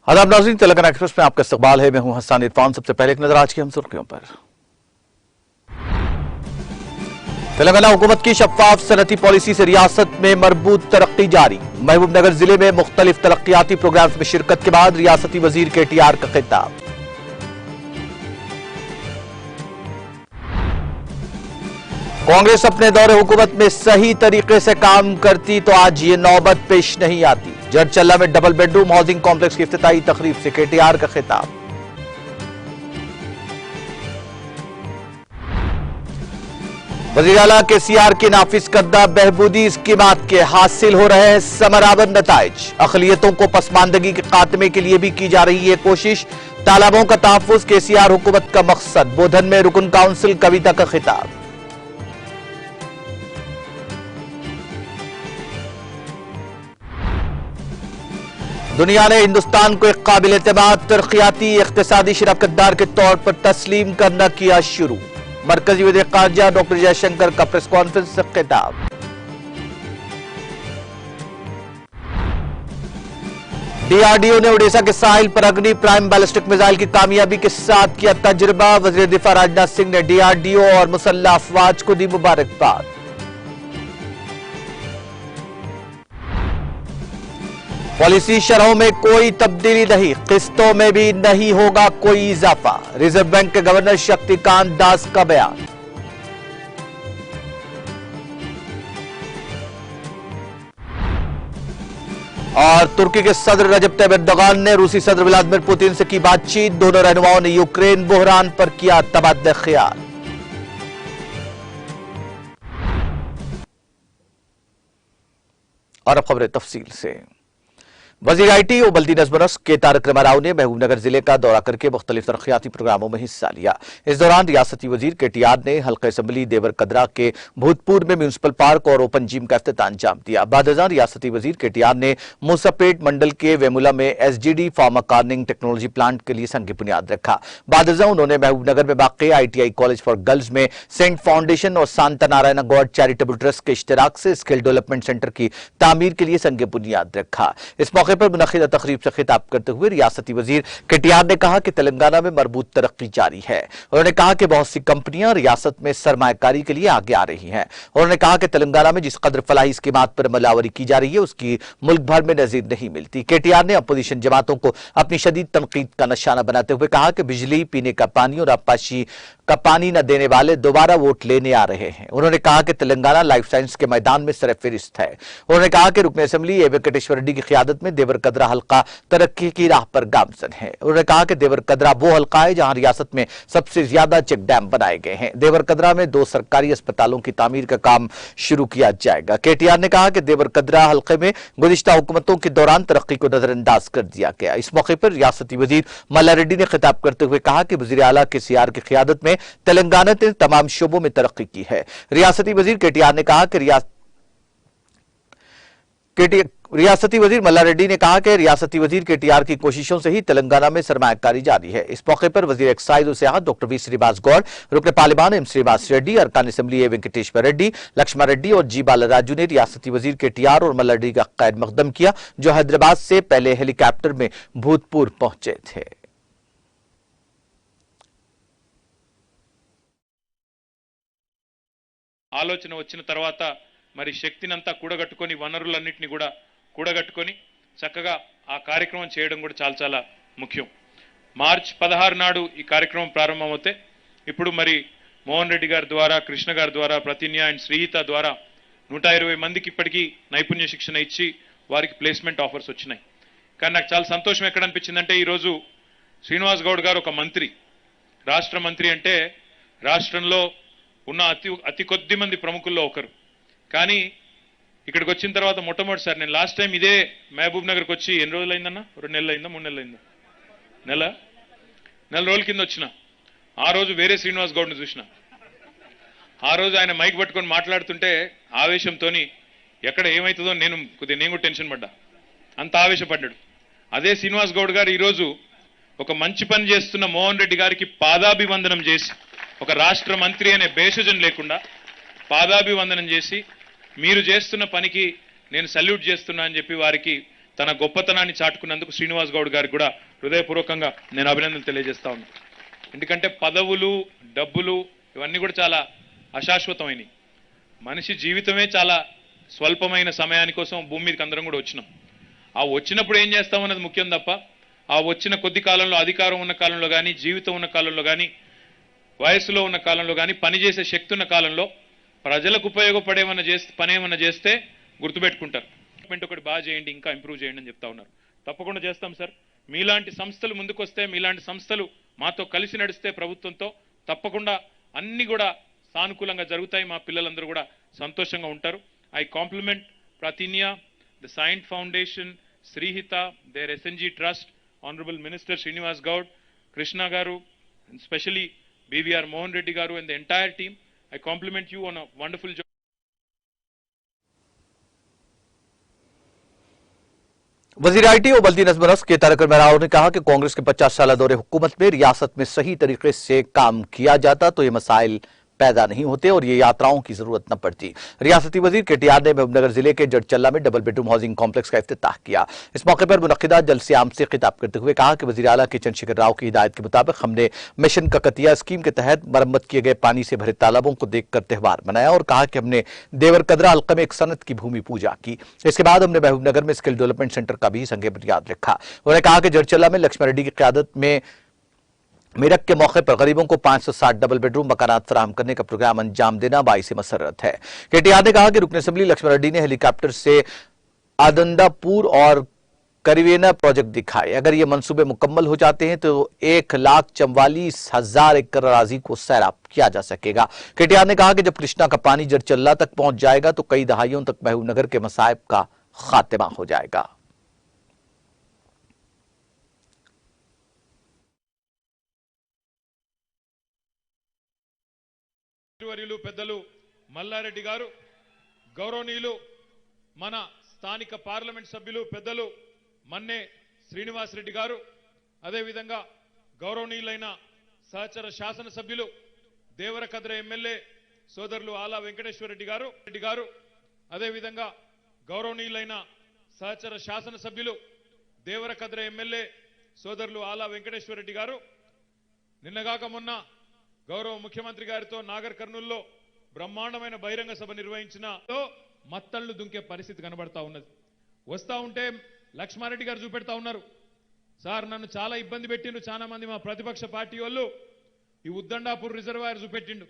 आदाब नाज़रीन, तेलंगाना एक्सप्रेस में आपका इस्तकबाल है। मैं हूं हसन इरफान। सबसे पहले एक नजर आज की हम सुर्खियों पर। तेलंगाना हुकूमत की शफाफ सनती पॉलिसी से रियासत में मरबूत तरक्की जारी। महबूबनगर जिले में मुख्तलिफ तरक्याती प्रोग्राम्स में शिरकत के बाद रियासती वजीर KTR का खिताब। कांग्रेस अपने दौरे हुकूमत में सही तरीके से काम करती तो आज ये नौबत पेश नहीं आती। जड़चल्ला में डबल बेडरूम हाउसिंग कॉम्प्लेक्स की इफ्तिताही तकरीब से KTR का खिताब। वज़ीर आला KCR के नाफिज करदा बहबूदी स्कीमात के हासिल हो रहे हैं समराबंद नताइज। अक़लियतों को पसमानदगी के खात्मे के लिए भी की जा रही है कोशिश। तालाबों का तहफ़्फ़ुज़ KCR हुकूमत का मकसद। बोधन में रुकन काउंसिल कविता का खिताब। दुनिया ने हिंदुस्तान को एक काबिल एतमाद तरक्याती इक़्तिसादी शराकतदार के तौर पर तस्लीम करना किया शुरू। मरकजी वज़ीर ख़ारजा डॉक्टर जयशंकर का प्रेस कॉन्फ्रेंस से खिताब। DRDO ने ओडिशा के साहिल पर अग्नि प्राइम बैलिस्टिक मिसाइल की कामयाबी के साथ किया तजुर्बा। वज़ीर दिफा राजनाथ सिंह ने DRDO और मुसल्लह अफ़वाज को दी मुबारकबाद। पॉलिसी शरहों में कोई तब्दीली नहीं, किस्तों में भी नहीं होगा कोई इजाफा। रिजर्व बैंक के गवर्नर शक्तिकांत दास का बयान। और तुर्की के सदर रजब तैयब एर्दोगान ने रूसी सदर व्लादिमीर पुतिन से की बातचीत। दोनों रहनुमाओं ने यूक्रेन बहरान पर किया तबादला ख्याल। और अब खबरें तफसील से। वज़ीर IT और बल्दी नज़्म-ओ-नस्क के तारक रामाराव ने महबूबनगर जिले का दौरा करके मुख्तलिफ तरक्याती प्रोग्रामों में हिस्सा लिया। इस दौरान रियासती वज़ीर KTR ने हल्का असम्बली देवर कदरा के भूतपूर्व में म्यूनसिपल पार्क और ओपन जिम का इफ्तिताह अंजाम दिया। बादशाह रियासती वज़ीर KTR ने मूसापेट मंडल के वेमुला में SGD फार्मा कार्निंग टेक्नोलॉजी प्लांट के लिए संग बुनियाद रखा। बादशाह उन्होंने महबूबनगर में वाक़ई ITI कॉलेज फॉर गर्ल्स में सेंट फाउंडेशन और Santa Narayan God charitable trust के इश्तराक से स्किल डेवलपमेंट सेंटर की तामीर के लिए संग बुनियाद रखा। इस मौके पर मुनक़िदा तक़रीब से खिताब करते हुए रियासती वज़ीर KTR ने कहा कि तेलंगाना में मरबूत तरक्की जारी है। उन्होंने कहा कि बहुत सी कंपनियां रियासत में सरमायाकारी के लिए आगे आ रही हैं। उन्होंने कहा कि तेलंगाना में जिस कदर फलाही स्कीमात पर अमलावरी की जा रही है उसकी मुल्क भर में नज़ीर नहीं मिलती। KTR ने अपोजिशन जमातों को अपनी शदीद तनकीद का निशाना बनाते हुए कहा कि बिजली, पीने का पानी और आबपाशी का पानी न देने वाले दोबारा वोट लेने आ रहे हैं। उन्होंने कहा कि तेलंगाना लाइफ साइंस के मैदान में सरफहरिस्त है। उन्होंने कहा कि रुकन असेंबली A वेंकटेश्वर रेड्डी की क़यादत में देवर कदरा हल्का तरक्की की राह पर गामजन है। उन्होंने कहा कि देवर कदरा वो हल्का है जहां रियासत में सबसे ज्यादा चेक डैम बनाए गए हैं। देवर कदरा में 2 सरकारी अस्पतालों की तामीर का काम शुरू किया जाएगा। KTR ने कहा कि देवर कदरा हल्के में गुज़िश्ता हुकूमतों के दौरान तरक्की को नजरअंदाज कर दिया गया। इस मौके पर रियासती वज़ीर मल्ला रेड्डी ने खिताब करते हुए कहा कि वज़ीर आला KCR की क़यादत में तेलंगाना ने तमाम शोबों में तरक्की की है। रियासती वज़ीर KTR ने कहा कि रियासती वज़ीर मल्ला रेड्डी ने कहा कि रियासती वज़ीर KTR की कोशिशों से ही तेलंगाना में सरमायाकारी जारी है। इस मौके पर वज़ीर एक्साइज और सियाहत डॉक्टर V श्रीनिवास गौड़, रुकन पार्लिमान M श्रीनिवास रेड्डी, अरकान असेंबली A वेंकटेश्वर रेड्डी, लक्ष्मण रेड्डी और G बालाराजू ने रियासती वज़ीर KTR और मल्ला रेड्डी का खैर मकदम किया, जो हैदराबाद से पहले हेलीकॉप्टर में भूतपूर्व पहुंचे थे। ఆలోచన వచ్చిన తర్వాత మరి శక్తినంతా కూడగట్టుకొని వనరులన్నిటిని కూడా కూడగట్టుకొని చక్కగా ఆ కార్యక్రమం చేయడం కూడా చాలా ముఖ్యం. మార్చి 16 నాడు ఈ కార్యక్రమం ప్రారంభమవుతే ఇప్పుడు మరి మోహన్ రెడ్డి గారి ద్వారా, కృష్ణ గారి ద్వారా, ప్రతిన్య అండ్ శ్రీహిత ద్వారా 120 మందికి ఇప్పటికీ నైపుణ్య శిక్షణ ఇచ్చి వారికి ప్లేస్మెంట్ ఆఫర్స్ వచ్చినాయి. కానీ నాకు చాలా సంతోషం ఎక్కడ అనిపించిందంటే ఈరోజు శ్రీనివాస్ గౌడ్ గారు ఒక మంత్రి, రాష్ట్ర మంత్రి అంటే రాష్ట్రంలో ఉన్న అతి కొద్ది మంది ప్రముఖుల్లో ఒకరు. కానీ ఇక్కడికి వచ్చిన తర్వాత మొట్టమొదటిసారి నేను లాస్ట్ టైం ఇదే మహబూబ్ నగర్కి వచ్చి ఎన్ని రోజులు అయిందన్నా, 2 నెలలు అయిందా, 3 నెలలు అయిందా, నెల రోజుల కింద వచ్చిన. ఆ రోజు వేరే శ్రీనివాస్ గౌడ్ని చూసిన. ఆ రోజు ఆయన మైక్ పట్టుకొని మాట్లాడుతుంటే ఆవేశంతో ఎక్కడ ఏమవుతుందో నేను కూడా టెన్షన్ పడ్డా, అంత ఆవేశపడ్డాడు. అదే శ్రీనివాస్ గౌడ్ గారు ఈరోజు ఒక మంచి పని చేస్తున్న మోహన్ రెడ్డి గారికి పాదాభివందనం చేసి, ఒక రాష్ట్ర మంత్రి అనే భేషజం లేకుండా పాదాభివందనం చేసి మీరు చేస్తున్న పనికి నేను సల్యూట్ చేస్తున్నా అని చెప్పి వారికి తన గొప్పతనాన్ని చాటుకున్నందుకు శ్రీనివాస్ గౌడ్ గారికి కూడా హృదయపూర్వకంగా నేను అభినందనలు తెలియజేస్తా ఉన్నాను. ఎందుకంటే పదవులు, డబ్బులు ఇవన్నీ కూడా చాలా అశాశ్వతమైనవి. మనిషి జీవితమే చాలా స్వల్పమైన సమయాని కోసం భూమి మీదకి అందరం కూడా వచ్చినాం. ఆ వచ్చినప్పుడు ఏం చేస్తామన్నది ముఖ్యం తప్ప, ఆ వచ్చిన కొద్ది కాలంలో, అధికారం ఉన్న కాలంలో కానీ, జీవితం ఉన్న కాలంలో కానీ, వయసులో ఉన్న కాలంలో కానీ, పనిచేసే శక్తి ఉన్న కాలంలో ప్రజలకు ఉపయోగపడేమన్నా పనేమన్నా చేస్తే గుర్తుపెట్టుకుంటారు. ఒకటి బాగా చేయండి, ఇంకా ఇంప్రూవ్ చేయండి అని చెప్తా ఉన్నారు. తప్పకుండా చేస్తాం సార్. మీలాంటి సంస్థలు ముందుకొస్తే, మీలాంటి సంస్థలు మాతో కలిసి నడిస్తే ప్రభుత్వంతో తప్పకుండా అన్ని కూడా సానుకూలంగా జరుగుతాయి. మా పిల్లలందరూ కూడా సంతోషంగా ఉంటారు. I compliment Pratinya, the Saint Foundation, Srihita, their SNG trust, honourable minister Srinivas Goud, Krishna garu, and especially BVR Mohan Reddy garu and the entire team. I compliment you on a wonderful job. वजीर आईटी और बल्दी नज़्म नस्क के तारक राव ने कहा कि कांग्रेस के 50 साल दौरे हुकूमत में रियासत में सही तरीके से काम किया जाता तो ये मसाइल पैदा नहीं होते और ये यात्राओं की जरूरत न पड़ती। रियासती वजीर केटीआर ने महबूबनगर जिले के जड़चल्ला में डबल बेडरूम हाउसिंग कॉम्प्लेक्स का इफ्तिताह किया। इस मौके पर मुनक्किदा जलसे-आम से खिताब करते हुए कहा कि वजीर आला के चंद्रशेखर राव की हिदायत के मुताबिक हमने मिशन ककतिया स्कीम के तहत मरम्मत किए गए पानी से भरे तालाबों को देखकर त्योहार मनाया और कहा कि हमने देवर कदरा हल्के में एक सनत की भूमि पूजा की। इसके बाद हमने महबूबनगर में स्किल डेवलपमेंट सेंटर का भी संगे बुनियाद रखा। उन्होंने कहा कि जड़चल्ला में लक्ष्मण रेड्डी की क्यादत में मेरठ के मौके पर गरीबों को 560 डबल बेडरूम मकानात फराहम करने का प्रोग्राम अंजाम देना बाइसे मसरत है। केटीआर ने कहा कि रुकन असेंबली लक्ष्मण रेड्डी ने हेलीकॉप्टर से आदंदापुर और करिवेना प्रोजेक्ट दिखाए। अगर ये मंसूबे मुकम्मल हो जाते हैं तो 1,44,000 एकड़ अराजी को सैराब किया जा सकेगा। केटीआर ने कहा कि जब कृष्णा का पानी जड़चल्ला तक पहुंच जाएगा तो कई दहाइयों तक महबूबनगर के मसाइब का खात्मा हो जाएगा। వర్యులు పెద్దలు మల్లారెడ్డి గారు, గౌరవనీయులు మన స్థానిక పార్లమెంట్ సభ్యులు పెద్దలు మన్నే శ్రీనివాస్ రెడ్డి గారు, అదేవిధంగా గౌరవనీయులైన సహచర శాసన సభ్యులు దేవరకద్ర ఎమ్మెల్యే సోదరులు ఆలా వెంకటేశ్వర రెడ్డి గారు, అదేవిధంగా గౌరవనీయులైన సహచర శాసన సభ్యులు దేవరకద్ర ఎమ్మెల్యే సోదరులు ఆలా వెంకటేశ్వర రెడ్డి గారు నిన్నగాక మొన్న గౌరవ ముఖ్యమంత్రి గారితో నాగర్ కర్నూల్లో బ్రహ్మాండమైన బహిరంగ సభ నిర్వహించిన మత్తళ్లు దుంకే పరిస్థితి కనబడతా ఉన్నది. వస్తా ఉంటే లక్ష్మారెడ్డి గారు చూపెడతా ఉన్నారు, సార్ నన్ను చాలా ఇబ్బంది పెట్టిండు చాలా మంది మా ప్రతిపక్ష పార్టీ వాళ్ళు, ఈ ఉద్దండాపూర్ రిజర్వాయర్ చూపెట్టిండు,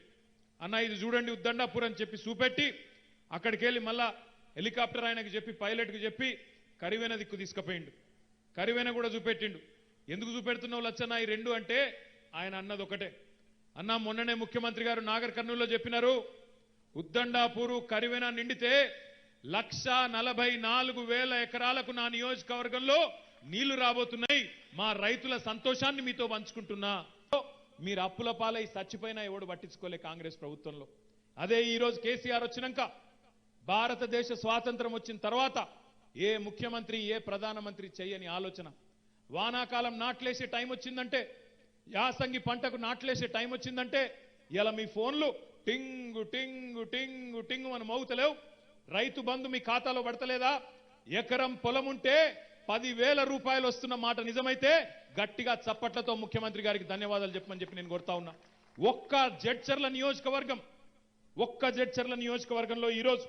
అన్న ఇది చూడండి ఉద్దండాపూర్ అని చెప్పి చూపెట్టి అక్కడికి వెళ్ళి మళ్ళా హెలికాప్టర్ ఆయనకి చెప్పి పైలట్కి చెప్పి కరివేన దిక్కు తీసుకుపోయిండు. కరివేన కూడా చూపెట్టిండు. ఎందుకు చూపెడుతున్నావు లచ్చన్న ఈ రెండు అంటే ఆయన అన్నది ఒకటే, అన్న మొన్ననే ముఖ్యమంత్రి గారు నాగర్ కర్నూల్లో చెప్పినారు, ఉద్దండాపూరు కరివేన నిండితే 1,44,000 ఎకరాలకు నా నియోజకవర్గంలో నీళ్లు రాబోతున్నాయి, మా రైతుల సంతోషాన్ని మీతో పంచుకుంటున్నా. మీరు అప్పుల పాలై చచ్చిపోయినా ఎవడు పట్టించుకోలే కాంగ్రెస్ ప్రభుత్వంలో. అదే ఈ రోజు కేసీఆర్ వచ్చినాక భారతదేశ స్వాతంత్రం వచ్చిన తర్వాత ఏ ముఖ్యమంత్రి ఏ ప్రధానమంత్రి చేయని ఆలోచన, వానాకాలం నాట్లేసే టైం వచ్చిందంటే, యాసంగి పంటకు నాట్లేసే టైం వచ్చిందంటే ఇలా మీ ఫోన్లు టింగు టింగు టింగు టింగు అని మోగుతలేవు. రైతు బంధు మీ ఖాతాలో పడతలేదా? ఎకరం పొలం ఉంటే 10,000 రూపాయలు వస్తున్న మాట నిజమైతే గట్టిగా చప్పట్లతో ముఖ్యమంత్రి గారికి ధన్యవాదాలు చెప్పమని చెప్పి నేను కోరుతా ఉన్నా. ఒక్క జడ్చర్ల నియోజకవర్గంలో ఈరోజు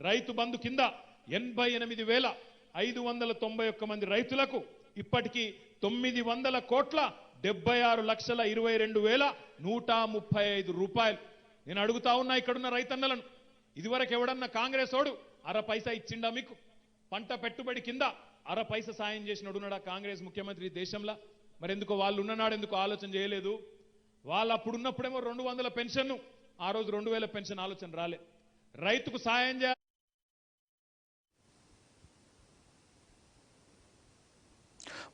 రైతు బంధు కింద 88,591 మంది రైతులకు ఇప్పటికీ 900 కోట్ల 76,22,135 రూపాయలు. నేను అడుగుతా ఉన్నా ఇక్కడున్న రైతన్నలను, ఇదివరకు ఎవడన్నా కాంగ్రెస్ ఓడు 1/2 పైసా ఇచ్చిండా మీకు? పంట పెట్టుబడి కింద 1/2 పైసా సాయం చేసినోడున్నాడా కాంగ్రెస్ ముఖ్యమంత్రి దేశంలో? మరి ఎందుకో వాళ్ళు ఉన్ననాడు ఎందుకు ఆలోచన చేయలేదు? వాళ్ళు అప్పుడున్నప్పుడేమో 200 పెన్షన్, ఆ రోజు 2,000 పెన్షన్ ఆలోచన రాలే. రైతుకు సాయం చేయాలి.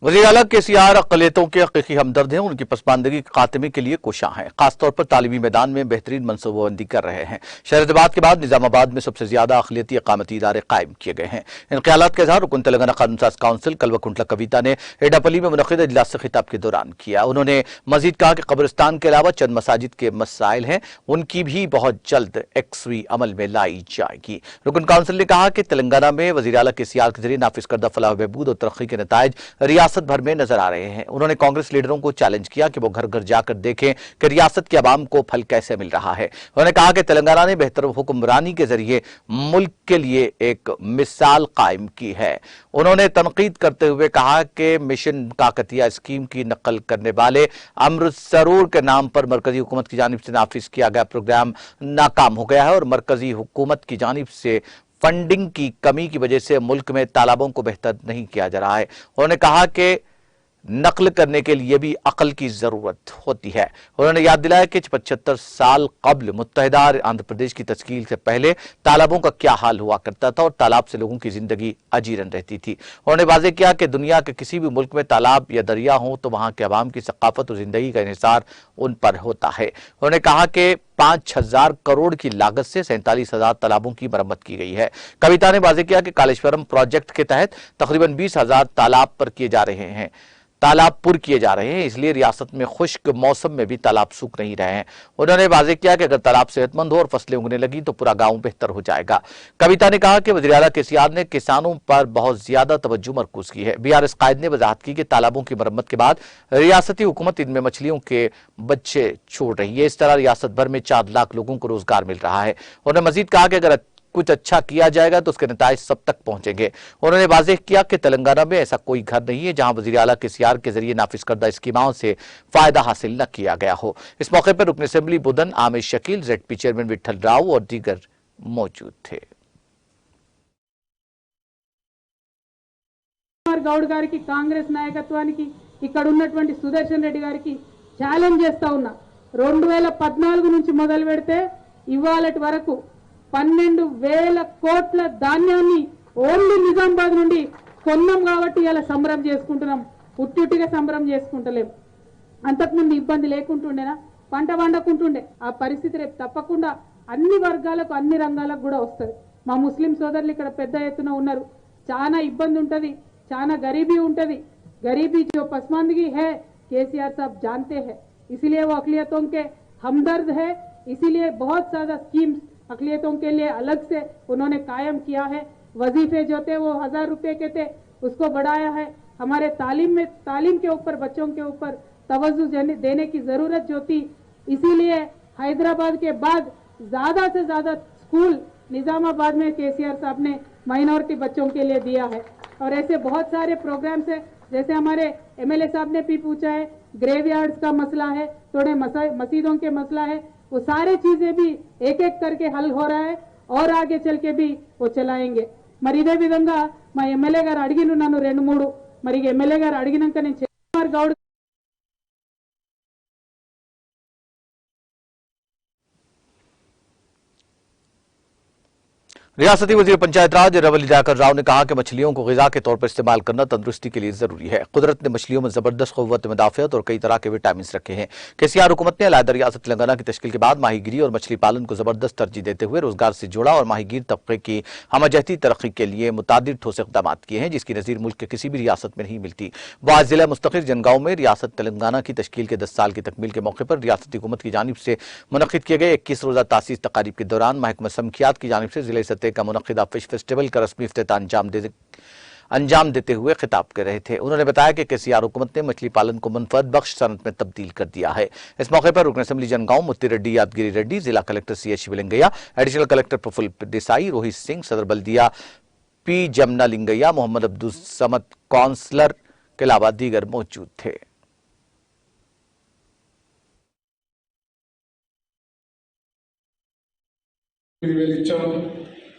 वज़ीर आला केसीआर अक़लियतों के हकीकी हमदर्द हैं, उनकी पसमानदगी के खात्मे के लिए कोशां हैं। खासतौर पर तालीमी मैदान में बेहतरीन मनसूबाबंदी कर रहे हैं। शहरदाबाद के बाद निजामाबाद में सबसे ज्यादा अक़लियती इक़ामती इदारे कायम किए गए हैं। इन ख्यालात का इज़हार रुकन तेलंगाना कानून साज काउंसिल कल्वकुंटला कविता ने एडापल्ली में मुनक़िद इजलास से खिताब के दौरान किया। उन्होंने मजीद कहा कि कब्रिस्तान के अलावा चंद मसाजिद के मसाइल हैं, उनकी भी बहुत जल्द एक्सवी अमल में लाई जाएगी। रुकन काउंसिल ने कहा कि तेलंगाना में वज़ीर आला केसीआर के जरिए नाफिज करदा फलाह बहबूद और तरक्की के नताइज रियासत भर में नजर आ रहे हैं। उन्होंने कांग्रेस लीडरों को चैलेंज किया कि वो घर घर जाकर देखें कि रियासत के अवाम को फल कैसे मिल रहा है। उन्होंने कहा कि तेलंगाना ने बेहतर हुक्मरानी के जरिए मुल्क के लिए एक मिसाल कायम की है। उन्होंने तनकीद करते हुए कहा कि मिशन काकतिया स्कीम की नकल करने वाले अमृत सरूर के नाम पर मरकजी हुकूमत की जानिब से नाफिज किया गया प्रोग्राम नाकाम हो गया है और मरकजी हुकूमत की जानिब से फंडिंग की कमी की वजह से मुल्क में तालाबों को बेहतर नहीं किया जा रहा है। उन्होंने कहा कि नकल करने के लिए भी अकल की जरूरत होती है। उन्होंने याद दिलाया कि 75 साल कब्ल मुत्तहिदा आंध्र प्रदेश की तश्कील से पहले तालाबों का क्या हाल हुआ करता था और तालाब से लोगों की जिंदगी अजीरन रहती थी। उन्होंने वाज़ेह किया कि दुनिया के किसी भी मुल्क में तालाब या दरिया हो तो वहां के अवाम की सकाफत और जिंदगी का इन्हिसार उन पर होता है। उन्होंने कहा कि 5,000 करोड़ की लागत से 47,000 तालाबों की मरम्मत की गई है। कविता ने वाज़ेह किया कि कालेश्वरम प्रोजेक्ट के तहत तकरीबन 20,000 तालाब पुर किए जा रहे हैं, इसलिए रियासत में खुश्क मौसम में भी तालाब सूख नहीं रहे हैं। उन्होंने वाज़ेह किया कि अगर तालाब सेहतमंद हो और फसलें उगने लगी तो पूरा गांव बेहतर हो जाएगा। कविता ने कहा कि वज़ीर आला केसीआर ने किसानों पर बहुत ज्यादा तवज्जो मरकूज की है। बीआरएस कायद ने वजाहत की कि तालाबों की मरम्मत के बाद रियासती हुकूमत इनमें मछलियों के बच्चे छोड़ रही है। इस तरह रियासत भर में 4 लाख लोगों को रोजगार मिल रहा है। उन्होंने मजीद कहा कि अगर कुछ अच्छा किया जाएगा तो उसके नताइज सब तक पहुंचेंगे। उन्होंने वाज़ेह किया कि तेलंगाना में ऐसा कोई घर नहीं है जहां वज़ीर आला केसीआर के जरिए नाफिज करदा स्कीमाओं से फायदा हासिल न किया गया हो। इस मौके पर रुकन assembly Budan Aamir Shakeel, ZP chairman Vitthal Rao और दीगर मौजूद थे। గౌడ్ గారికి కాంగ్రెస్ నాయకత్వానికి ఇక్కడ ఉన్నటువంటి సుదర్శన్ రెడ్డి గారికి ఛాలెంజ్ చేస్తా ఉన్నా 2014 నుంచి మొదలు పెడితే ఇవాళటి వరకు 12,000 కోట్ల ధాన్యాన్ని ఓన్లీ నిజామాబాద్ నుండి కొన్నాం కాబట్టి ఇలా సంబరం చేసుకుంటున్నాం, ఉట్టుటిగా సంబరం చేసుకుంటలేం। అంతకుముందు ఇబ్బంది లేకుంటుండేనా, పంట వండకుంటుండే। ఆ పరిస్థితి రేపు తప్పకుండా అన్ని వర్గాలకు అన్ని రంగాలకు కూడా వస్తుంది। మా ముస్లిం సోదరులు ఇక్కడ పెద్ద ఎత్తున ఉన్నారు, చాలా ఇబ్బంది ఉంటది, చాలా गरीबी ఉంటది। गरीबी जो पसमानदगी है केसीआर साहब जानते हैं, इसीलिए वो अक़लियतों के हमदर्द है। इसीलिए बहुत सारा स्कीम्स अक़लियतों के लिए अलग से उन्होंने कायम किया है। वजीफे जो थे वो 1000 रुपए के थे, उसको बढ़ाया है। हमारे तालीम के ऊपर, बच्चों के ऊपर तवज्जो देने की जरूरत जो थी, इसीलिए हैदराबाद के बाद ज्यादा से ज्यादा स्कूल निजामाबाद में केसीआर साहब ने माइनॉरिटी बच्चों के लिए दिया है। और ऐसे बहुत सारे प्रोग्राम्स है, जैसे हमारे एमएलए साहब ने भी पूछा है, ग्रेवयार्ड्स का मसला है, थोड़े मस्जिदों के मसला है, वो सारे चीजें भी एक एक करके हल हो रहा है और आगे चल के भी वो चलाएंगे। మరి ఇదే విధంగా మా ఎమ్మెల్యే గారు అడిగిను నన్ను 2-3, మరి ఎమ్మెల్యే గారు అడిగినాక నేను కుమార్ గౌడ్ रियासती वजीर पंचायत राज रवली जाकर राव ने कहा कि मछलियों को ग़िज़ा के तौर पर इस्तेमाल करना तंदुरुस्ती के लिए जरूरी है। कुदरत ने मछलियों में जबरदस्त क़ुव्वत मुदाफ़अत और कई तरह के विटामिन रखे हैं। केसीआर हुकूमत ने अलहदा रियासत तेलंगाना की तश्कील के बाद माहीगिरी और मछली पालन को जबरदस्त तरजीह देते हुए रोजगार से जोड़ा और माहीगीर तबके की हमजहती तरक्की के लिए मुतादिद ठोस इक़दाम किए हैं, जिसकी नज़ीर मुल्क के किसी भी रियासत में नहीं मिलती। वो आज जिला मुस्तक़िल जनगांव में रियासत तेलंगाना की तश्कील के 10 साल की तकमील के मौके पर रियासती हुकूमत की जानिब से मुनक़िद किए गए 21 रोज़ा तासीस तकारीब के दौरान महकमा समखियात की जानिब से जिले सतह का मुनक़िदा फिश फेस्टिवल का रस्मी इफ्तिताह अंजाम देते हुए खिताब कर रहे थे। उन्होंने बताया कि केसीआर हुकूमत ने मछली पालन को मनफअत बख्श सनत में तब्दील कर दिया है। इस मौके पर रुकन असेंबली जनगांव मुत्ती रेड्डी, यादगिरी रेड्डी, जिला collector CH Shivalingaiah, additional collector Praful Desai, Rohit Singh, सदर बल्दिया P जमुना लिंगैया, मोहम्मद अब्दुल समद काउंसलर के अलावा दीगर मौजूद थे।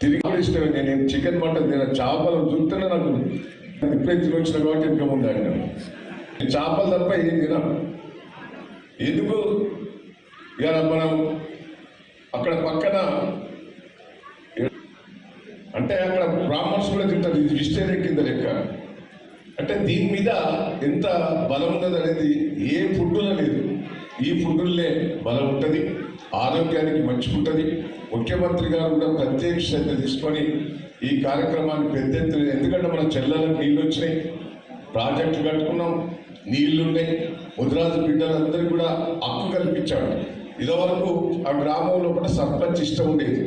నేను చికెన్ మటన్ తిన, చేపలు చూస్తేనే నాకు ఇప్పుడే తినొచ్చిన కాబట్టి ఇంకా ముందు ఆడినాను। చేపలు తప్ప ఏం తిన। ఎందుకు ఇక మనం అక్కడ పక్కన అంటే అక్కడ బ్రాహ్మణ్స్ కూడా తింటారు, ఇది వెజిటేరియన్ కింద లెక్క। అంటే దీని మీద ఎంత బలం ఉన్నది అనేది ఏ ఫుడ్లో లేదు. ఈ ఫుడ్లే బలం ఉంటుంది, ఆరోగ్యానికి మంచిగా ఉంటుంది. ముఖ్యమంత్రి గారు కూడా ప్రత్యేక శ్రద్ధ తీసుకొని ఈ కార్యక్రమాన్ని పెద్ద ఎత్తున, ఎందుకంటే మన చెల్లెలకు నీళ్ళు వచ్చినాయి, ప్రాజెక్టులు కట్టుకున్నాం, నీళ్లున్నాయి, ముదిరాజు బిడ్డలందరికీ కూడా హక్కు కల్పించాడు. ఇదివరకు ఆ గ్రామంలో కూడా సర్పంచ్ ఇష్టం ఉండేది,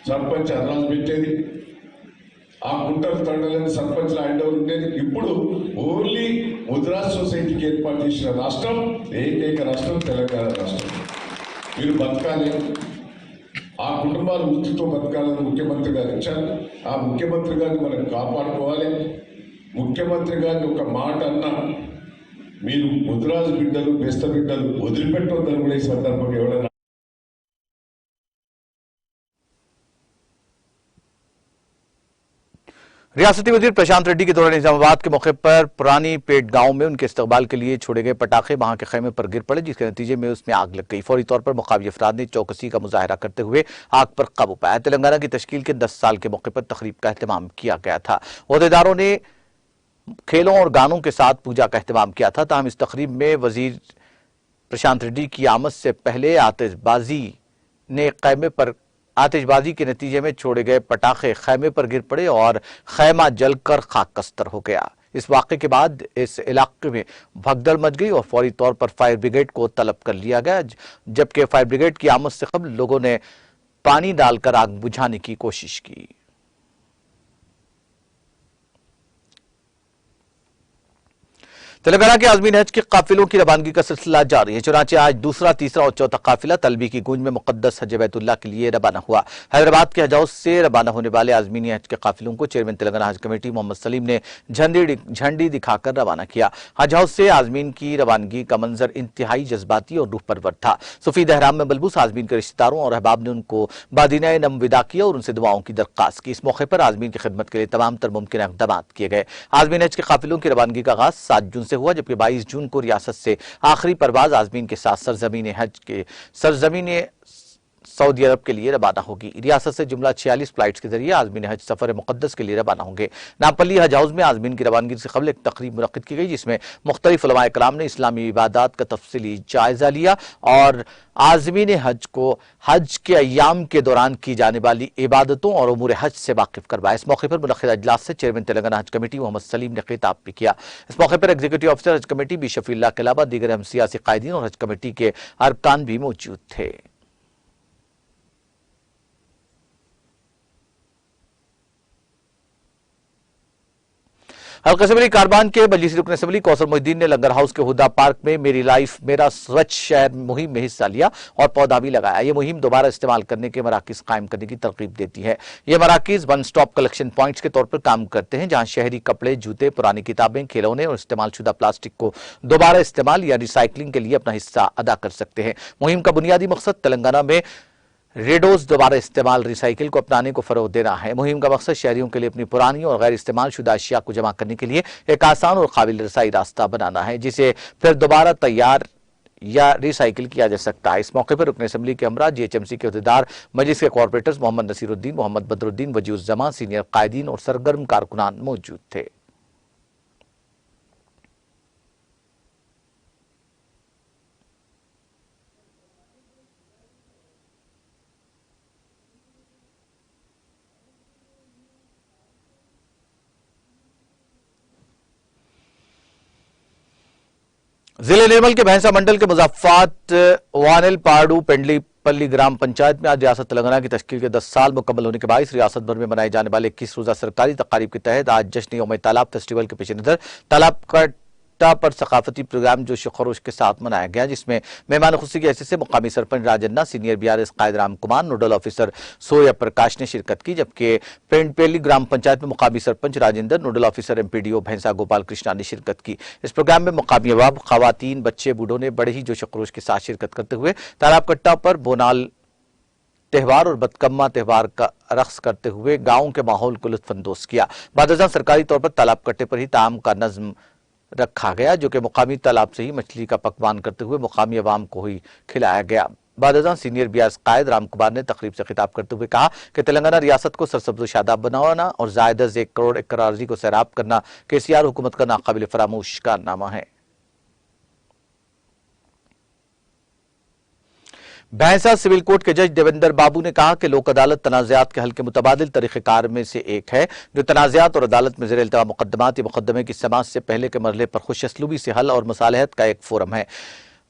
సర్పంచ్ అదరాలు పెట్టేది, ఆ గుంటలు తండలని సర్పంచ్ల హ్యాండ్ ఓవర్ ఉండేది. ఇప్పుడు ఓన్లీ ముద్రాజ్ సొసైటీకి ఏర్పాటు చేసిన రాష్ట్రం ఏకైక రాష్ట్రం తెలంగాణ రాష్ట్రం. మీరు బతకాలి, ఆ కుటుంబాలు వృత్తితో బతకాలని ముఖ్యమంత్రి గారు ఇచ్చారు. ఆ ముఖ్యమంత్రి గారిని మనం కాపాడుకోవాలి. ముఖ్యమంత్రి గారిని ఒక మాట అన్నా మీరు ముద్రాజు బిడ్డలు, బెస్త బిడ్డలు వదిలిపెట్టొద్దని కూడా ఈ సందర్భంగా ఎవరైనా रियासती वजीर प्रशांत रेड्डी के दौरान निजामाबाद के मौके पर पुरानी पेट गांव में उनके इस्तकबाल के लिए छोड़े गए पटाखे वहां के खैमे पर गिर पड़े, जिसके नतीजे में उसमें आग लग गई। फौरी तौर पर मुकामी अफराद ने चौकसी का मुजाहरा करते हुए आग पर काबू पाया। तेलंगाना की तश्कील के 10 साल के मौके पर तकरीब का एहतमाम किया गया था। ओहदेदारों ने खेलों और गानों के साथ पूजा का एहतमाम किया था। ताहम इस तकरीब में वजीर प्रशांत रेड्डी की आमद से पहले आतिशबाजी के नतीजे में छोड़े गए पटाखे खैमे पर गिर पड़े और खैमा जलकर खाकस्तर हो गया। इस वाक़े के बाद इस इलाके में भगदड़ मच गई और फौरी तौर पर फायर ब्रिगेड को तलब कर लिया गया, जबकि फायर ब्रिगेड की आमद से कबल लोगों ने पानी डालकर आग बुझाने की कोशिश की। तेलंगाना के आज़मीन हज के काफिलों की रवानगी का सिलसिला जारी है। चुनाचे आज दूसरा, तीसरा और चौथा काफिला तलबी की गूंज में मुकद्दस हज बैतुल्लाह के लिए रवाना हुआ। हैदराबाद के हज हाउस से रवाना होने वाले आज़मीनी हज के काफिलों को चेयरमैन तेलंगाना हज कमेटी मोहम्मद सलीम ने झंडी दिखाकर रवाना किया। हज हाउस से आज़मीन की रवानगी का मंजर इंतहाई जज्बाती और रूह परवर था। सफीद एहराम में मलबूस आज़मीन के रिश्तेदारों और अहबाब ने उनको बादीनाए नम विदा किया और उनसे दुआओं की दरख्वास्त की। इस मौके पर आज़मीन की खिदमत के लिए तमाम तर मुमकिन इक़दाम किए गए। आज़मीन हज के काफिलों की रवानगी का आगाज 7 जून से हुआ, जबकि 22 जून को रियासत से आखिरी परवाज आज़मीन के साथ सरजमीन सऊदी अरब के लिए रवाना होगी। रियासत से जुमला 46 फ्लाइट्स के जरिए आज़मीन हज सफर मुकद्दस के लिए रवाना होंगे। नापल्ली हज हाउस में आज़मीन की रवानगी से कबल एक तकरीब मुनक्किद की गई, जिसमें मुख्तलिफ उलमाए कराम ने इस्लामी इबादात का तफसीली जायजा लिया और आज़मीन हज को हज के अय्याम के दौरान की जाने वाली इबादतों और उमूर हज से वाकिफ करवाया। इस मौके पर मुनक्किद अजलास से चेयरमैन तेलंगाना हज कमेटी मोहम्मद सलीम ने खिताब भी किया। इस मौके पर एग्जीक्यूटिव ऑफिसर हज कमेटी बी शफीउल्लाह के अलावा दीगर अहम सियासी कायदीन और हज कमेटी के अरकान भी मौजूद थे। हल्का असम्बली कारबान के मजलिसी रुकन असम्बली कौसर मोहिद्दीन ने लंगर हाउस के हुदा पार्क में मेरी लाइफ मेरा स्वच्छ शहर मुहिम में हिस्सा लिया और पौधा भी लगाया। ये मुहिम दोबारा इस्तेमाल करने के मराकज कायम करने की तरकीब देती है। ये मराकज वन स्टॉप कलेक्शन पॉइंट्स के तौर पर काम करते हैं, जहां शहरी कपड़े, जूते, पुरानी किताबें, खिलौने और इस्तेमाल शुदा प्लास्टिक को दोबारा इस्तेमाल या रिसाइकलिंग के लिए अपना हिस्सा अदा कर सकते हैं। मुहिम का बुनियादी मकसद तेलंगाना में रेडोज दोबारा इस्तेमाल रिसाइकिल को अपनाने को फरोग देना है। मुहिम का मकसद शहरियों के लिए अपनी पुरानी और गैर इस्तेमाल शुदा अशिया को जमा करने के लिए एक आसान और काबिल रसाई रास्ता बनाना है, जिसे फिर दोबारा तैयार या रिसाइकिल किया जा सकता है। इस मौके पर रुकन असम्बली के हमरा, GHMC के अहदेदार, मजलिस के कॉर्पोरेटर्स मोहम्मद नसीरुद्दीन, मोहम्मद बदरुद्दीन, वजीउज़्ज़मा, सीनियर कायदीन और सरगर्म कारकुनान मौजूद थे। जिले निर्मल के भैंसा मंडल के मुज़फ्फरात वानिल पाड़ू पेंडलीपल्ली ग्राम पंचायत में आज रियासत तेलंगाना की तश्कील के 10 साल मुकम्मल होने के बायस रियासत भर में मनाए जाने वाले 21 रोजा सरकारी तकारीब के तहत आज जश्न यौम तालाब फेस्टिवल के पेश नज़र तालाब कट्टा पर सकाफती प्रोग्राम जोश खरोश के साथ मनाया गया, जिसमें मेहमान खुशी की हैसियत से मुकामी सरपंच राजन्ना, सीनियर BRS कायद राम कुमार, नोडल ऑफिसर सोया प्रकाश ने शिरकत की, जबकि पेंडपेली ग्राम पंचायत में मुकामी sarpanch Rajendra, nodal officer MPDO भैंसा गोपाल कृष्णा ने शिरकत की। इस प्रोग्राम में मुकामी अवाब, खवातीन, बच्चे, बूढ़ों ने बड़े ही जोश खरोश के साथ शिरकत करते हुए तालाब कट्टा पर बोनाल त्यौहार और बदकम्मा त्यौहार का रक्स करते हुए गांव के माहौल को लुत्फानंदोज किया। बादशाह सरकारी तौर पर तालाब कट्टे पर ही ताम का नज्म रखा गया, जो कि मुकामी तालाब से ही मछली का पकवान करते हुए मुकामी अवाम को ही खिलाया गया। बादशाह सीनियर बीआरएस कायद राम कुमार ने तकरीब से खिताब करते हुए कहा कि तेलंगाना रियासत को सरसब्ज शादाब बनाना और जायदज 1 करोड़ एकड़ अराजी को सैराब करना केसीआर हुकूमत का नाकाबिल फरामोश कारनामा है। भैंसा सिविल कोर्ट के जज देवेंद्र बाबू ने कहा कि लोक अदालत तनाज़ात के हल के मुतबादिल तरीक़ेकार में से एक है, जो तनाज़ात और अदालत में ज़ेर इल्तवा मुक़द्दमात या मुक़दमे की समाअत से पहले के मरहले पर खुशअस्लूबी से हल और मुसालहत का एक फोरम है।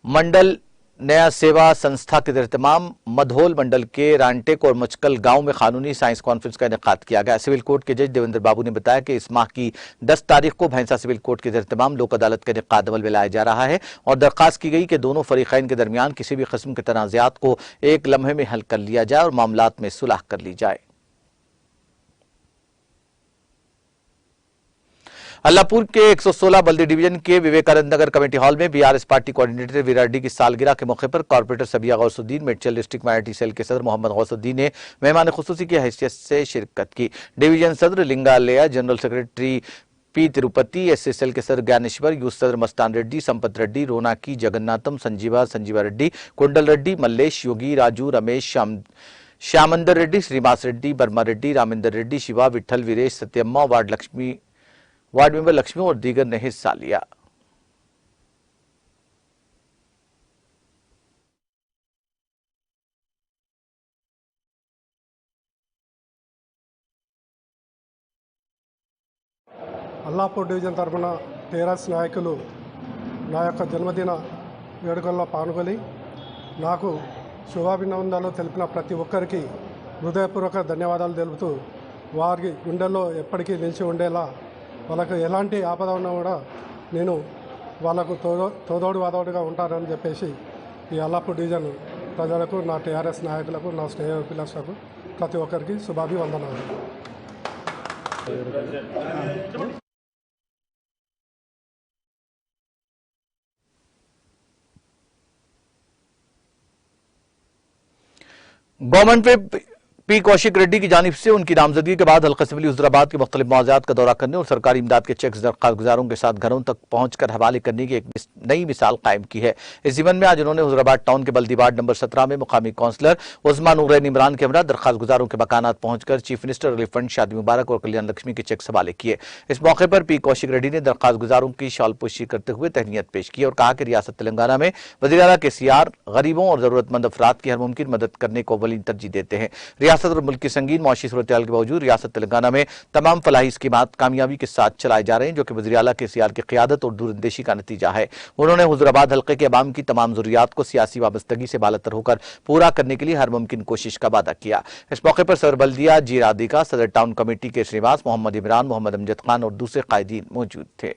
मंडल नया सेवा संस्था के एहतमाम मधोल मंडल के रानटेक और मचकल गांव में कानूनी साइंस कॉन्फ्रेंस का इनेकाद किया गया। सिविल कोर्ट के जज देवेंद्र बाबू ने बताया कि इस माह की 10 तारीख को भैंसा सिविल कोर्ट के एहतमाम लोक अदालत का इनेकाद अमल में लाया जा रहा है और दरख्वास्त की गई कि दोनों फरीक़ैन के दरमियान किसी भी किस्म के तनाज़ात को एक लम्हे में हल कर लिया जाए और मामलात में सुलह कर ली जाए। अल्लाहपुर के 116 बल्दी डिवीजन के विवेकानंद नगर कमेटी हॉल में बीआरएस पार्टी कोऑर्डिनेटर वीराडी की सालगिरह के मौके पर corporator Sabia Ghousuddin, Medchal district minority cell के सदर मोहम्मद गौसुद्दीन ने मेहमान खुसूसी की हैसियत से शिरकत की। डिवीजन सदर Lingalaya, general secretary P Tirupati, SSL के सदर ज्ञानेश्वर, यूथ सदर मस्तान रेड्डी, संपत रेड्डी, रोनाकी, जगन्नाथम, संजीवा रेड्डी, कुंडल रेड्डी, मल्लेश, योगी, राजू, रमेश, श्यामंदर रेड्डी, श्रीनिवास रेड्डी, बर्मा रेड्डी, रामेंद्र रेड्डी, शिवा, विठल, वीरेश, सत्यम्मा, वार्ड मेंबर लक्ष्मी और दीगर ने हिस्सा लिया। అల్లాపూర్ డివిజన్ తరఫున టీఆర్ఎస్ నాయకులు నా యొక్క జన్మదిన వేడుకల్లో పాల్గొని నాకు శుభాభినందనలు తెలిపిన ప్రతి ఒక్కరికి హృదయపూర్వక ధన్యవాదాలు తెలుపుతూ వారి గుండెల్లో ఎప్పటికీ నిలిచి ఉండేలా వాళ్ళకు ఎలాంటి ఆపద ఉన్నా కూడా నేను వాళ్ళకు తోదోడు వాదోడుగా ఉంటానని చెప్పేసి ఈ అల్లాపూర్ డివిజన్ ప్రజలకు, నా టీఆర్ఎస్ నాయకులకు, నా స్నేహితులకు ప్రతి ఒక్కరికి శుభాభివందనాలు। गवर्नमेंट पे पी कौशिक रेड्डी की जानिब से उनकी नामजदगी के बाद हल्का असेंबली हुजूराबाद के मुख्तलिफ मौज़ात का दौरा करने और सरकारी इमदाद के चेक्स दरख्वास्त गुजारों के साथ घरों तक पहुंचकर हवाले करने की एक नई मिसाल कायम की है। इस जीवन में आज उन्होंने हुजूराबाद टाउन के बल्दी वार्ड नंबर 17 में मुकामी काउंसलर उस्मान नूरैन इमरान के हमरा दरख्वास्त गुजारों के मकानात पहुंचकर चीफ मिनिस्टर रिलीफ फंड, शादी मुबारक और कल्याण लक्ष्मी के चेक्स हवाले किए। इस मौके पर पी कौशिक रेड्डी ने दरख्वास्त गुजारों की शॉलपोशी करते हुए तहनीत पेश की और कहा कि रियासत तेलंगाना में वज़ीर आला केसीआर गरीबों और जरूरतमंद अफराद की हर मुमकिन मदद करने को अव्वलीन तरजीह देते हैं। रियासत और मुल्क की संगीन मौशी सूरत हाल के बावजूद रियासत तेलंगाना में तमाम फलाही स्कीमात कामयाबी के साथ चलाए जा रहे हैं, जो कि वज़ीर आला केसीआर की क़ियादत और दूरंदेशी का नतीजा है। उन्होंने हुजूराबाद हल्के के अवाम की तमाम ज़रूरियात को सियासी वाबस्तगी से बालातर होकर पूरा करने के लिए हर मुमकिन कोशिश का वादा किया। इस मौके पर सदर बल्दिया जी राधिका, सदर टाउन कमेटी के श्रीनिवास, मोहम्मद इमरान, मोहम्मद अमजद खान और दूसरे कायदीन मौजूद थे।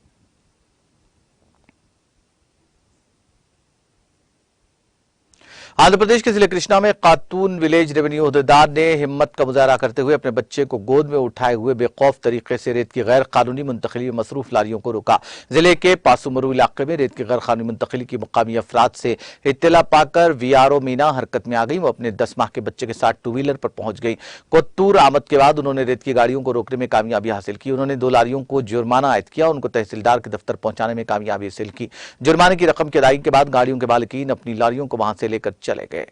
आंध्र प्रदेश के जिले कृष्णा में खातून विलेज रेवेन्यू अहदेदार ने हिम्मत का मुजाहरा करते हुए अपने बच्चे को गोद में उठाए हुए बेखौफ तरीके से रेत की गैर कानूनी मुंतकिली में मसरूफ लारियों को रोका। जिले के पासुमरू इलाके में रेत की गैर कानूनी मुंतकिली की मुकामी अफराद से इत्तला पाकर वीआरओ मीना हरकत में आ गई। वो अपने 10 माह के बच्चे के साथ 2 व्हीलर पर पहुंच गई। कोत्तूर आमद के बाद उन्होंने रेत की गाड़ियों को रोकने में कामयाबी हासिल की। उन्होंने 2 लारियों को जुर्माना आयद किया, उनको तहसीलदार के दफ्तर पहुंचाने में कामयाबी हासिल की। जुर्माने की रकम की अदायगी के बाद गाड़ियों के मालिकीन अपनी लारियों को वहां से लेकर चले गए।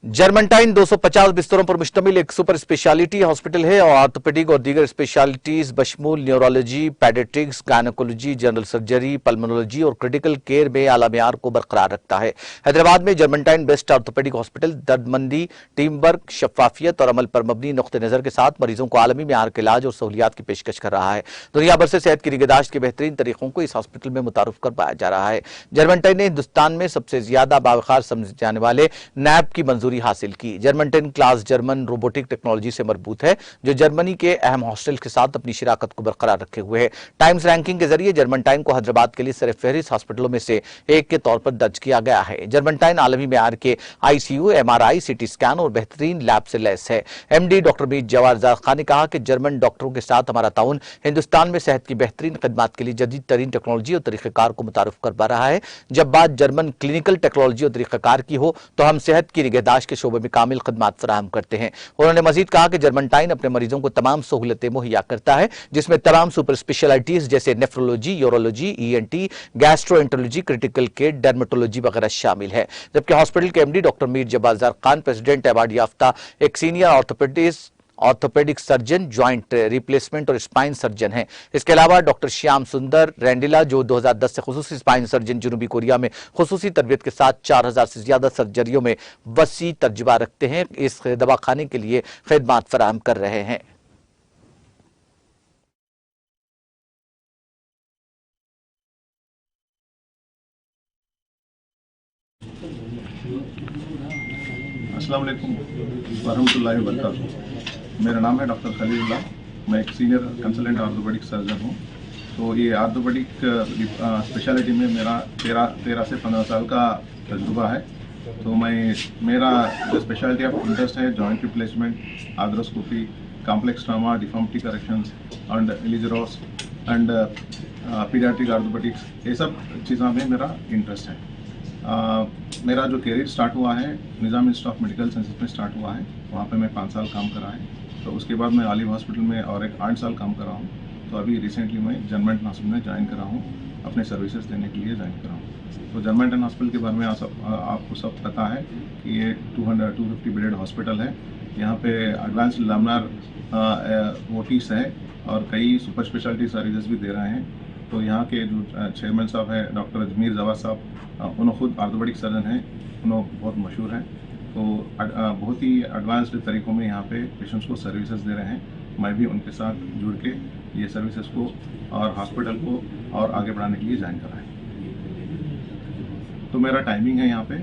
जर्मनटाइन 250 बिस्तरों पर मुश्तमिल एक सुपर स्पेशलिटी हॉस्पिटल है और ऑर्थोपेडिक और दीगर स्पेशलिटीज बशमूल neurology, paediatrics, gynaecology, general surgery, pulmonology और क्रिटिकल केयर में आला मेयार को बरकरार रखता है। हैदराबाद में जर्मनटाइन बेस्ट ऑर्थोपेडिक हॉस्पिटल दर्दमंदी, टीम वर्क, शफाफियत और अमल पर मबनी नुक्ते नजर के साथ मरीजों को आलमी मेयार के इलाज और सहूलियात की पेशकश कर रहा है। दुनिया भर से सेहत की निगहदाश्त के बेहतरीन तरीकों को इस हॉस्पिटल में मुतारुफ करवाया जा रहा है। जर्मनटाइन ने हिंदुस्तान में सबसे ज्यादा बावखार समझे जाने वाले नैब की मंजूरी हासिल की। जर्मनटाइन क्लास जर्मन रोबोटिक टेक्नोलॉजी से मरबूत है, जो जर्मनी के अहम हॉस्टल के साथ अपनी शिराकत को बरकरार रखे हुए है। टाइम्स रैंकिंग के जरिए जर्मनटाइन को हैदराबाद के लिए सरफहरिस्त हॉस्पिटलों में से एक के तौर पर दर्ज किया गया है। जर्मनटाइन आलमी मेयार के आईसीयू, एमआरआई, सीटी स्कैन और बेहतरीन लैब से लैस है। एमडी डॉक्टर मीर जवाहर खान ने कहा कि जर्मन डॉक्टरों के साथ हमारा ताउन हिंदुस्तान में सेहत की बेहतरीन खिदमत के लिए जदीद तरीन टेक्नोलॉजी और तरीक़ेकार को मुतारुफ करवा रहा है। जब बात जर्मन क्लिनिकल टेक्नोलॉजी और तरीक़ेकार की हो तो हम सेहत की निगहदाश्त इलाज के शोबे में कामिल खदमात फराहम करते हैं। उन्होंने मजीद कहा कि जर्मेंटाइन अपने मरीजों को तमाम सहूलतें मुहैया करता है, जिसमें तमाम सुपर स्पेशलिटीज जैसे nephrology, urology, ENT, gastroenterology, critical care, dermatology वगैरह शामिल है। जबकि हॉस्पिटल के MD doctor Mir Jabbar Khan, president award याफ्ता एक senior orthopaedic surgeon, joint replacement और स्पाइन सर्जन हैं। इसके अलावा डॉक्टर श्याम सुंदर रैंडिला, जो 2010 से खुसूसी स्पाइन सर्जन जनूबी कोरिया में खुसूसी तरबियत के साथ 4000 से ज्यादा सर्जरियों में वसी तजुर्बा रखते हैं, इस दवाखाने के लिए खिदमात फराहम कर रहे हैं। अस्सलाम वालेकुम वरहमतुल्लाहि वबरकातुहू। मेरा नाम है डॉक्टर खलीलुल्लाह। मैं एक सीनियर कंसल्टेंट ऑर्थोपेडिक सर्जन हूँ। तो ये ऑर्थोपेडिक स्पेशलिटी में मेरा 13 से 15 साल का तजुर्बा है। तो मेरा जो स्पेशलिटी ऑफ इंटरेस्ट है joint replacement, arthroscopy, complex trauma, deformity corrections and Ilizarov and paediatric orthopaedics, ये सब चीज़ों में मेरा इंटरेस्ट है। मेरा जो कैरियर स्टार्ट हुआ है निज़ाम इंस्टीट्यूट ऑफ मेडिकल साइंसेज में स्टार्ट हुआ है। वहाँ पे मैं 5 साल काम करा है। तो उसके बाद मैं ऑलिव हॉस्पिटल में और एक 8 साल काम करा हूँ। तो अभी रिसेंटली मैं जर्मेंटन हॉस्पिटल में ज्वाइन करा हूँ, अपने सर्विसेज देने के लिए ज्वाइन करा हूँ। तो जर्मेंटन हॉस्पिटल के बारे में आपको सब पता है कि ये 250 बेडेड हॉस्पिटल है। यहाँ पे एडवांस लैमिनार OTs है और कई सुपर स्पेशलिटी सर्विसेज भी दे रहे हैं। तो यहाँ के जो चेयरमैन साहब हैं डॉक्टर अजमीर जवाद साहब, उन्होंने खुद ऑर्थोपेडिक सर्जन हैं, उन्होंने बहुत मशहूर हैं। तो बहुत ही एडवांस्ड तरीक़ों में यहाँ पे पेशेंट्स को सर्विसेज दे रहे हैं। मैं भी उनके साथ जुड़ के ये सर्विसेज को और हॉस्पिटल को और आगे बढ़ाने के लिए ज्वाइन करा है। तो मेरा टाइमिंग है यहाँ पे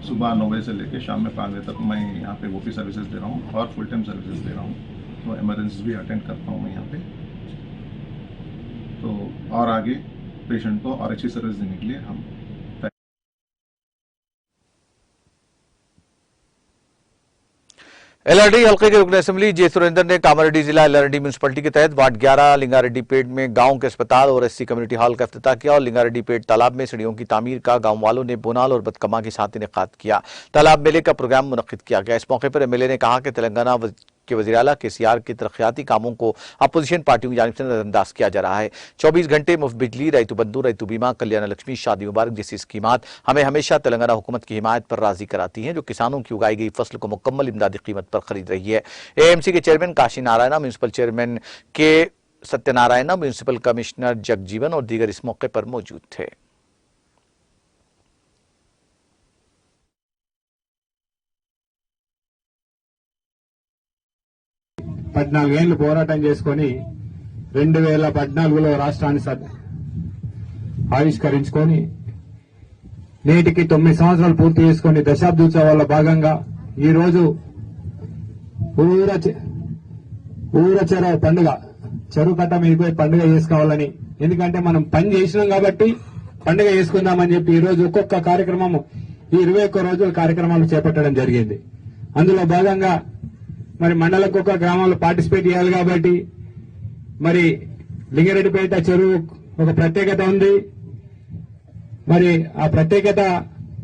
सुबह 9 बजे से लेकर शाम में 5 बजे तक मैं यहाँ पे OP सर्विसेज दे रहा हूँ और फुल टाइम सर्विसेज दे रहा हूँ। तो इमरजेंसी भी अटेंड करता हूँ मैं यहाँ पे। तो और आगे पेशेंट को और अच्छी सर्विस देने के लिए हम LRD हल्के के रुकन असेंबली जे सुरेंद्र ने कामारेड्डी जिला LRD म्यूनसिपलिटी के तहत वार्ड 11 लिंगारेड्डी पेट में गांव के अस्पताल और SC कम्युनिटी हॉल का इफ्तिताह किया और लिंगारेड्डी पेट तालाब में सीढ़ियों की तामीर का गांव वालों ने बोनाल और बदकमा के साथ इनेकाद किया। तालाब मेले का प्रोग्राम मुनक्किद किया गया। इस मौके पर MLA ने कहा कि तेलंगाना के वज़ीर आला KCR के तरक्याती कामों को अपोजिशन पार्टियों की जानिब से नजरअंदाज किया जा रहा है। 24 घंटे मुफ्त बिजली, रैतु बंधु, रैतु बीमा, कल्याण लक्ष्मी, शादी मुबारक जैसी स्कीमात हमें हमेशा तेलंगाना हुकूमत की हिमायत पर राजी कराती हैं, जो किसानों की उगाई गई फसल को मुकम्मल इमदादी कीमत पर खरीद रही है। AMC के chairman Kashi Narayana, municipal chairman के सत्यनारायणा, म्यूनसिपल कमिश्नर जगजीवन और दीगर इस मौके पर मौजूद थे। పద్నాలుగేళ్లు పోరాటం చేసుకొని 2014లో రాష్ట్రాన్ని ఆవిష్కరించుకొని నేటికి 9 సంవత్సరాలు పూర్తి చేసుకొని దశాబ్దోత్సవాల భాగంగా ఈ రోజు ఊర చెరువు పండుగ, చెరువు కట్ట మీదకి పండుగ చేసుకోవాలని, ఎందుకంటే మనం పని చేసినాం కాబట్టి పండుగ చేసుకుందామని చెప్పి ఈ రోజు ఒక్కొక్క కార్యక్రమము ఈ 21 రోజుల కార్యక్రమాలు చేపట్టడం జరిగింది. అందులో భాగంగా మరి మండలకు ఒక గ్రామంలో పార్టిసిపేట్ చేయాలి కాబట్టి మరి లింగారెడ్డిపేట చెరువు ఒక ప్రత్యేకత ఉంది. మరి ఆ ప్రత్యేకత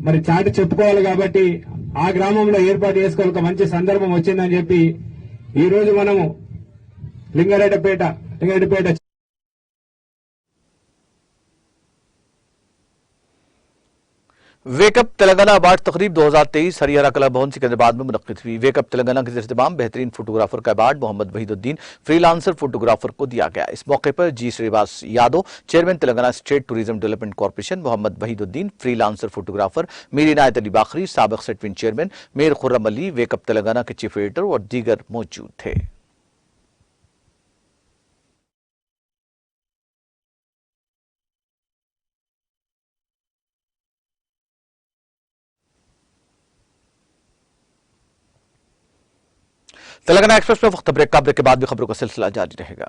మరి చాటి చెప్పుకోవాలి కాబట్టి ఆ గ్రామంలో ఏర్పాటు చేసుకోవాలి. ఒక మంచి సందర్భం వచ్చిందని చెప్పి ఈ రోజు మనము లింగారెడ్డిపేట वेकअप तेलंगाना अवार्ड तकरीब 2023 हरियाणा कला भवन सिकंदराबाद में मुनक्किद हुई। वेकअप तेलंगाना के इस्तेमाल बेहतरीन फोटोग्राफर का award Mohammad Wahiduddin freelancer photographer को दिया गया। इस मौके पर G Srinivas Yadav, chairman Telangana state tourism development corporation, Mohammad Wahiduddin freelancer photographer, Mir Inayat Ali Bakhri साबिक SETWIN chairman, Mir Khurram Ali wake up Telangana के चीफ एडिटर और दीगर मौजूद थे। तेलंगाना एक्सप्रेस में वक्त ब्रेक के बाद भी खबरों का सिलसिला जारी रहेगा।